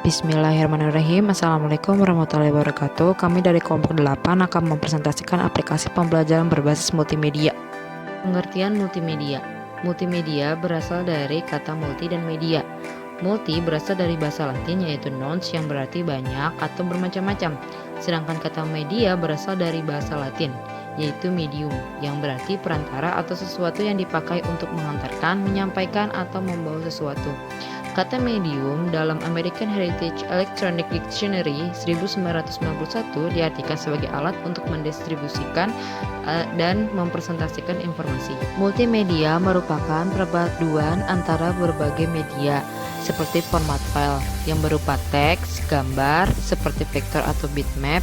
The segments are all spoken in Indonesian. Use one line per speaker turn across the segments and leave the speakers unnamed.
Bismillahirrahmanirrahim. Assalamualaikum warahmatullahi wabarakatuh. Kami dari kelompok 8 akan mempresentasikan aplikasi pembelajaran berbasis multimedia. Pengertian multimedia. Multimedia berasal dari kata multi dan media. Multi berasal dari bahasa Latin yaitu mons yang berarti banyak atau bermacam-macam. Sedangkan kata media berasal dari bahasa Latin yaitu medium yang berarti perantara atau sesuatu yang dipakai untuk menghantarkan, menyampaikan atau membawa sesuatu. Kata medium dalam American Heritage Electronic Dictionary 1991 diartikan sebagai alat untuk mendistribusikan dan mempresentasikan informasi. Multimedia merupakan perpaduan antara berbagai media seperti format file yang berupa teks, gambar seperti vektor atau bitmap,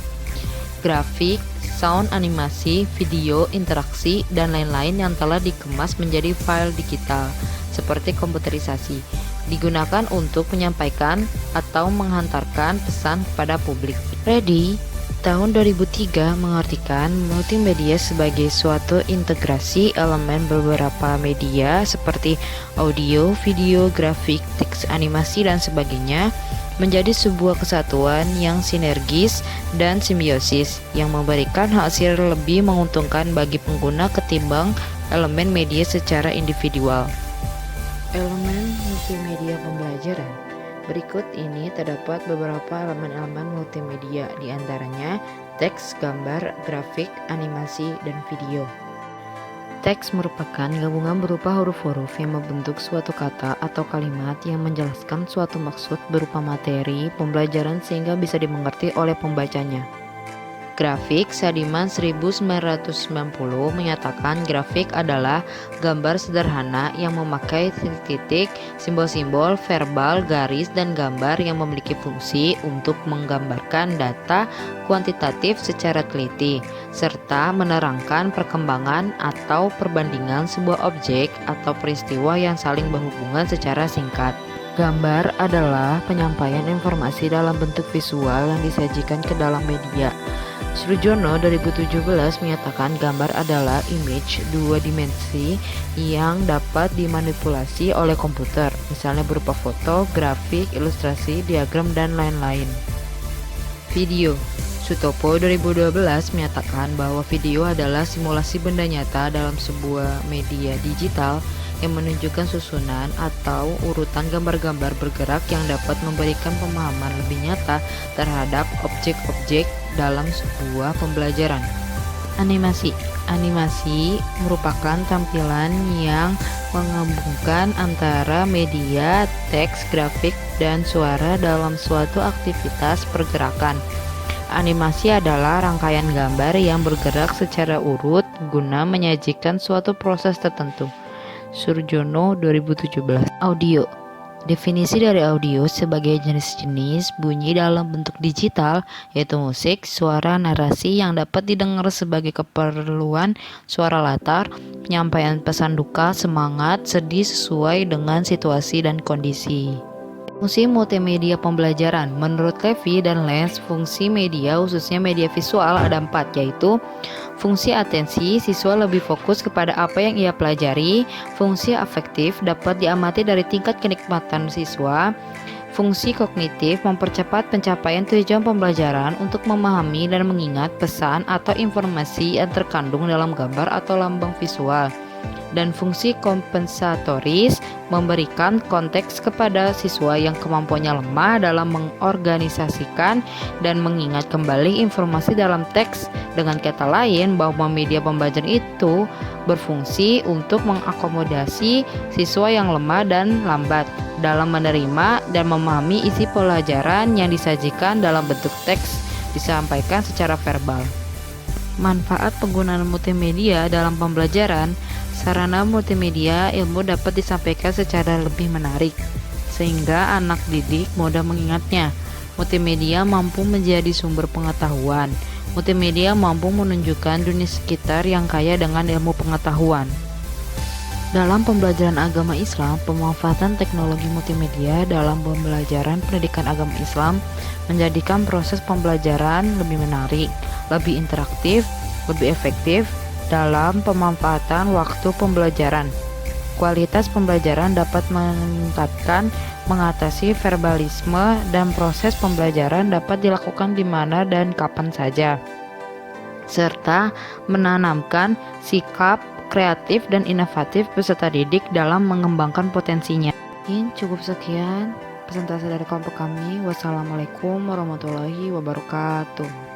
grafik, sound, animasi, video, interaksi, dan lain-lain yang telah dikemas menjadi file digital seperti komputerisasi. Digunakan untuk menyampaikan atau menghantarkan pesan kepada publik. Ready tahun 2003 mengartikan multimedia sebagai suatu integrasi elemen beberapa media seperti audio, video, grafik, teks, animasi, dan sebagainya menjadi sebuah kesatuan yang sinergis dan simbiosis yang memberikan hasil lebih menguntungkan bagi pengguna ketimbang elemen media secara individual. Elemen multimedia pembelajaran. Berikut ini terdapat beberapa elemen-elemen multimedia, diantaranya teks, gambar, grafik, animasi, dan video. Teks merupakan gabungan berupa huruf-huruf yang membentuk suatu kata atau kalimat yang menjelaskan suatu maksud berupa materi pembelajaran sehingga bisa dimengerti oleh pembacanya. Grafik, Sadiman 1990 menyatakan grafik adalah gambar sederhana yang memakai titik-titik, simbol-simbol, verbal, garis, dan gambar yang memiliki fungsi untuk menggambarkan data kuantitatif secara teliti, serta menerangkan perkembangan atau perbandingan sebuah objek atau peristiwa yang saling berhubungan secara singkat. Gambar adalah penyampaian informasi dalam bentuk visual yang disajikan ke dalam media. Surjono 2017 menyatakan gambar adalah image dua dimensi yang dapat dimanipulasi oleh komputer, misalnya berupa foto, grafik, ilustrasi, diagram, dan lain-lain. Video. Sutopo 2012 menyatakan bahwa video adalah simulasi benda nyata dalam sebuah media digital yang menunjukkan susunan atau urutan gambar-gambar bergerak yang dapat memberikan pemahaman lebih nyata terhadap objek-objek dalam sebuah pembelajaran. Animasi. Animasi merupakan tampilan yang menggabungkan antara media, teks, grafik, dan suara dalam suatu aktivitas pergerakan. Animasi adalah rangkaian gambar yang bergerak secara urut guna menyajikan suatu proses tertentu. Surjono 2017. Audio. Definisi dari audio sebagai jenis-jenis bunyi dalam bentuk digital, yaitu musik, suara, narasi yang dapat didengar sebagai keperluan suara latar, penyampaian pesan duka, semangat, sedih sesuai dengan situasi dan kondisi. Fungsi multimedia pembelajaran. Menurut Levy dan Lenz, fungsi media khususnya media visual ada 4, yaitu fungsi atensi, siswa lebih fokus kepada apa yang ia pelajari. Fungsi afektif dapat diamati dari tingkat kenikmatan siswa. Fungsi kognitif mempercepat pencapaian tujuan pembelajaran untuk memahami dan mengingat pesan atau informasi yang terkandung dalam gambar atau lambang visual. Dan fungsi kompensatoris memberikan konteks kepada siswa yang kemampuannya lemah dalam mengorganisasikan dan mengingat kembali informasi dalam teks. Dengan kata lain, bahwa media pembelajaran itu berfungsi untuk mengakomodasi siswa yang lemah dan lambat dalam menerima dan memahami isi pelajaran yang disajikan dalam bentuk teks disampaikan secara verbal. Manfaat penggunaan multimedia dalam pembelajaran. Sarana multimedia ilmu dapat disampaikan secara lebih menarik, sehingga anak didik mudah mengingatnya. Multimedia mampu menjadi sumber pengetahuan. Multimedia mampu menunjukkan dunia sekitar yang kaya dengan ilmu pengetahuan. Dalam pembelajaran agama Islam, pemanfaatan teknologi multimedia dalam pembelajaran pendidikan agama Islam menjadikan proses pembelajaran lebih menarik, lebih interaktif, lebih efektif dalam pemanfaatan waktu pembelajaran. Kualitas pembelajaran dapat meningkatkan, mengatasi verbalisme, dan proses pembelajaran dapat dilakukan di mana dan kapan saja, serta menanamkan sikap kreatif dan inovatif peserta didik dalam mengembangkan potensinya. Mungkin cukup sekian presentasi dari kelompok kami. Wassalamualaikum warahmatullahi wabarakatuh.